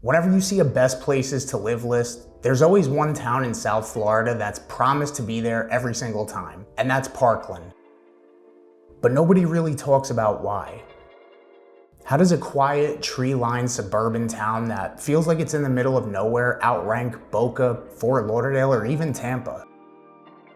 Whenever you see a best places to live list, there's always one town in South Florida that's promised to be there every single time, and that's Parkland. But nobody really talks about why. How does a quiet, tree-lined suburban town that feels like it's in the middle of nowhere outrank Boca, Fort Lauderdale, or even Tampa?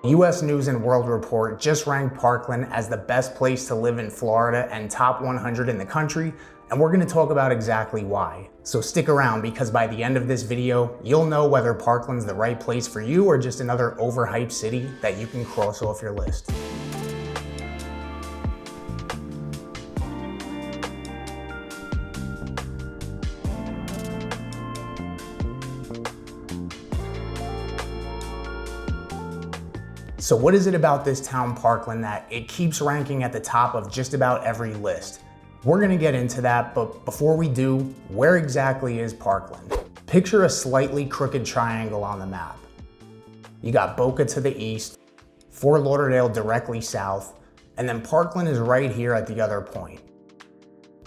US News and World Report just ranked Parkland as the best place to live in Florida and top 100 in the country, and we're going to talk about exactly why. So stick around, because by the end of this video, you'll know whether Parkland's the right place for you or just another overhyped city that you can cross off your list. So what is it about this town, Parkland, that it keeps ranking at the top of just about every list? We're gonna get into that, but before we do, where exactly is Parkland? Picture a slightly crooked triangle on the map. You got Boca to the east, Fort Lauderdale directly south, and then Parkland is right here at the other point.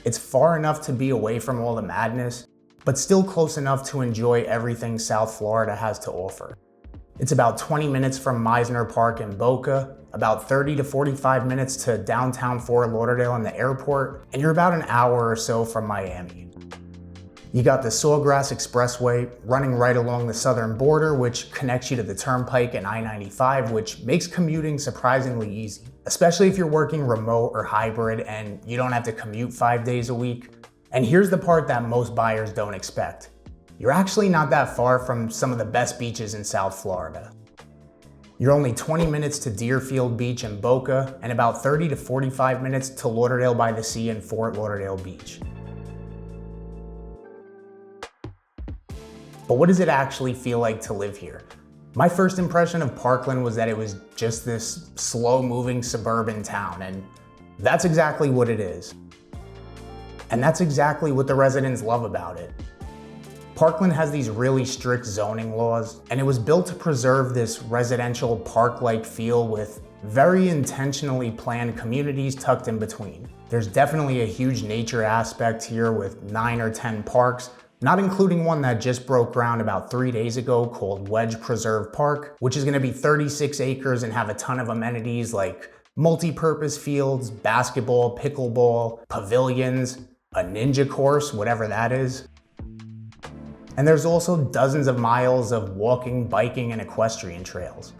It's far enough to be away from all the madness, but still close enough to enjoy everything South Florida has to offer. It's about 20 minutes from Meisner Park in Boca, about 30 to 45 minutes to downtown Fort Lauderdale and the airport, and you're about an hour or so from Miami. You got the Sawgrass Expressway running right along the southern border, which connects you to the Turnpike and I-95, which makes commuting surprisingly easy, especially if you're working remote or hybrid and you don't have to commute 5 days a week. And here's the part that most buyers don't expect. You're actually not that far from some of the best beaches in South Florida. You're only 20 minutes to Deerfield Beach in Boca and about 30 to 45 minutes to Lauderdale by the Sea and Fort Lauderdale Beach. But what does it actually feel like to live here? My first impression of Parkland was that it was just this slow-moving suburban town, and that's exactly what it is. And that's exactly what the residents love about it. Parkland has these really strict zoning laws, and it was built to preserve this residential park-like feel with very intentionally planned communities tucked in between. There's definitely a huge nature aspect here with 9 or 10 parks, not including one that just broke ground about 3 days ago called Wedge Preserve Park, which is going to be 36 acres and have a ton of amenities like multi-purpose fields, basketball, pickleball, pavilions, a ninja course, whatever that is. And there's also dozens of miles of walking, biking, and equestrian trails.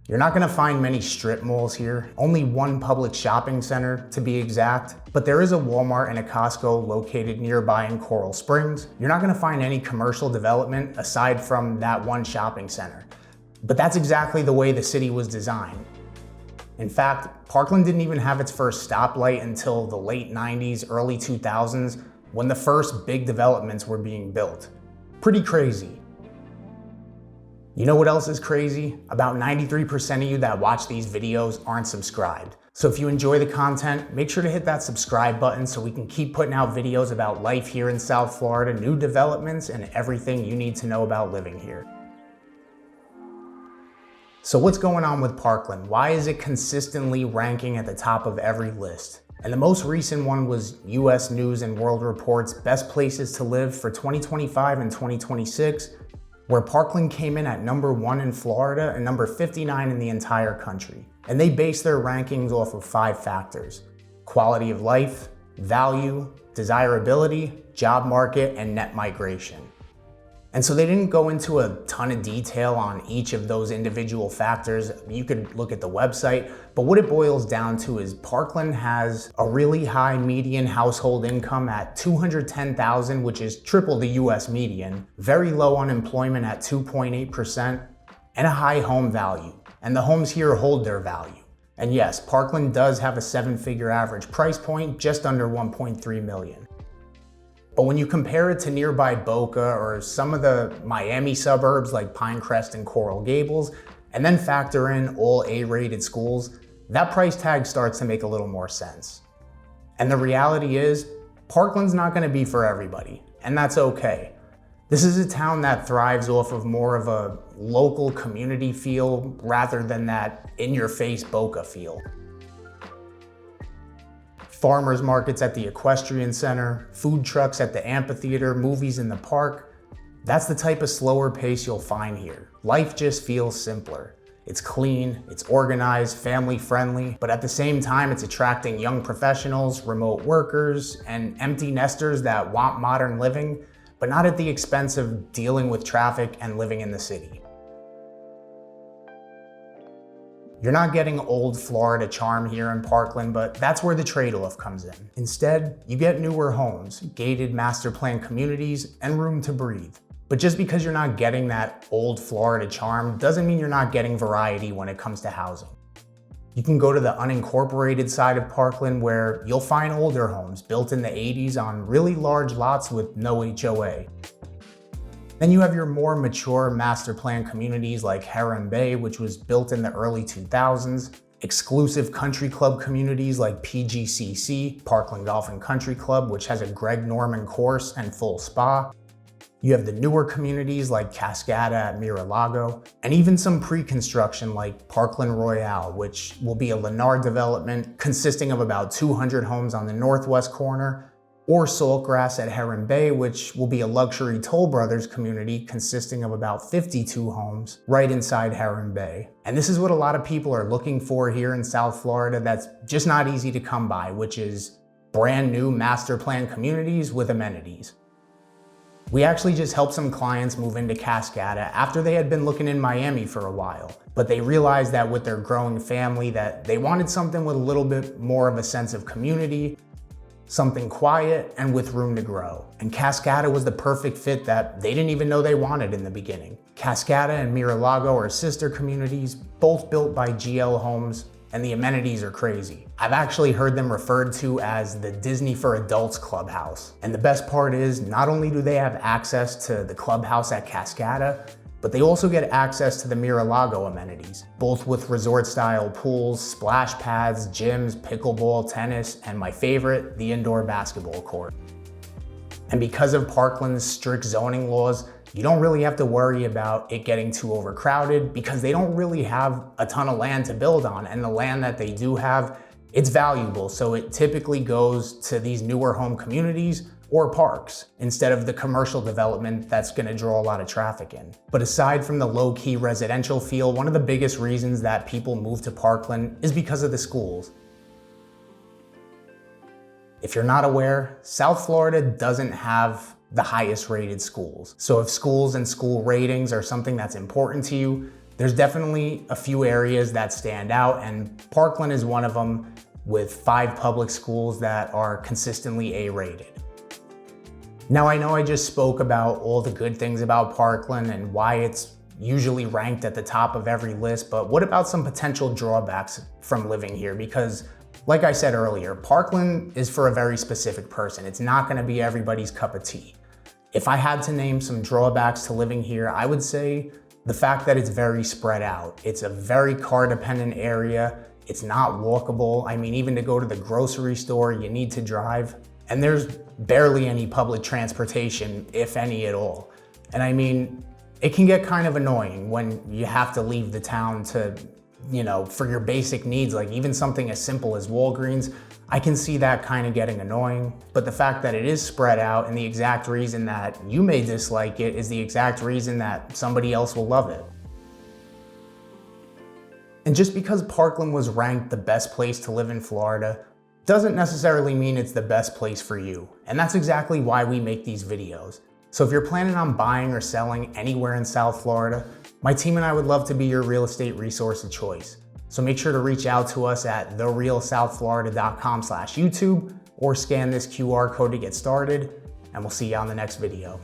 You're not gonna find many strip malls here, only one public shopping center to be exact, but there is a Walmart and a Costco located nearby in Coral Springs. You're not gonna find any commercial development aside from that one shopping center. But that's exactly the way the city was designed. In fact, Parkland didn't even have its first stoplight until the late 90s, early 2000s, when the first big developments were being built. Pretty crazy. You know what else is crazy? About 93% of you that watch these videos aren't subscribed. So if you enjoy the content, make sure to hit that subscribe button so we can keep putting out videos about life here in South Florida, new developments, and everything you need to know about living here. So what's going on with Parkland? Why is it consistently ranking at the top of every list? And the most recent one was US News and World Report's Best Places to Live for 2025 and 2026, where Parkland came in at number 1 in Florida and number 59 in the entire country. And they base their rankings off of 5 factors: quality of life, value, desirability, job market, and net migration. And so they didn't go into a ton of detail on each of those individual factors. You could look at the website, but what it boils down to is Parkland has a really high median household income at $210,000, which is triple the US median, very low unemployment at 2.8%, and a high home value. And the homes here hold their value. And yes, Parkland does have a 7-figure average price point, just under 1.3 million. But when you compare it to nearby Boca or some of the Miami suburbs like Pinecrest and Coral Gables, and then factor in all A-rated schools, that price tag starts to make a little more sense. And the reality is, Parkland's not gonna be for everybody, and that's okay. This is a town that thrives off of more of a local community feel rather than that in-your-face Boca feel. Farmers markets at the equestrian center, food trucks at the amphitheater, movies in the park. That's the type of slower pace you'll find here. Life just feels simpler. It's clean, it's organized, family friendly, but at the same time, it's attracting young professionals, remote workers, and empty nesters that want modern living, but not at the expense of dealing with traffic and living in the city. You're not getting old Florida charm here in Parkland, but that's where the trade-off comes in. Instead, you get newer homes, gated master plan communities, and room to breathe. But just because you're not getting that old Florida charm doesn't mean you're not getting variety when it comes to housing. You can go to the unincorporated side of Parkland where you'll find older homes built in the 80s on really large lots with no HOA. Then you have your more mature master plan communities like Heron Bay, which was built in the early 2000s, exclusive country club communities like PGCC, Parkland Golf and Country Club, which has a Greg Norman course and full spa. You have the newer communities like Cascada at Mar-a-Lago, and even some pre-construction like Parkland Royale, which will be a Lennar development consisting of about 200 homes on the northwest corner, or Saltgrass at Heron Bay, which will be a luxury Toll Brothers community consisting of about 52 homes right inside Heron Bay. And this is what a lot of people are looking for here in South Florida that's just not easy to come by, which is brand new master plan communities with amenities. We actually just helped some clients move into Cascada after they had been looking in Miami for a while, but they realized that with their growing family that they wanted something with a little bit more of a sense of community, something quiet and with room to grow. And Cascada was the perfect fit that they didn't even know they wanted in the beginning. Cascada and Mar-a-Lago are sister communities, both built by GL Homes, and the amenities are crazy. I've actually heard them referred to as the Disney for Adults clubhouse. And the best part is, not only do they have access to the clubhouse at Cascada, but they also get access to the Mar-a-Lago amenities, both with resort-style pools, splash pads, gyms, pickleball, tennis, and my favorite, the indoor basketball court. And because of Parkland's strict zoning laws, you don't really have to worry about it getting too overcrowded because they don't really have a ton of land to build on, and the land that they do have, it's valuable, so it typically goes to these newer home communities or parks, instead of the commercial development that's gonna draw a lot of traffic in. But aside from the low-key residential feel, one of the biggest reasons that people move to Parkland is because of the schools. If you're not aware, South Florida doesn't have the highest rated schools. So if schools and school ratings are something that's important to you, there's definitely a few areas that stand out, and Parkland is one of them, with 5 public schools that are consistently A-rated. Now, I know I just spoke about all the good things about Parkland and why it's usually ranked at the top of every list, but what about some potential drawbacks from living here? Because like I said earlier, Parkland is for a very specific person. It's not gonna be everybody's cup of tea. If I had to name some drawbacks to living here, I would say the fact that it's very spread out. It's a very car-dependent area. It's not walkable. I mean, even to go to the grocery store, you need to drive. And there's barely any public transportation, if any at all. And I mean, it can get kind of annoying when you have to leave the town to, for your basic needs, like even something as simple as Walgreens. I can see that kind of getting annoying, but the fact that it is spread out and the exact reason that you may dislike it is the exact reason that somebody else will love it. And just because Parkland was ranked the best place to live in Florida doesn't necessarily mean it's the best place for you. And that's exactly why we make these videos. So if you're planning on buying or selling anywhere in South Florida, my team and I would love to be your real estate resource of choice. So make sure to reach out to us at therealsouthflorida.com/YouTube or scan this QR code to get started, and we'll see you on the next video.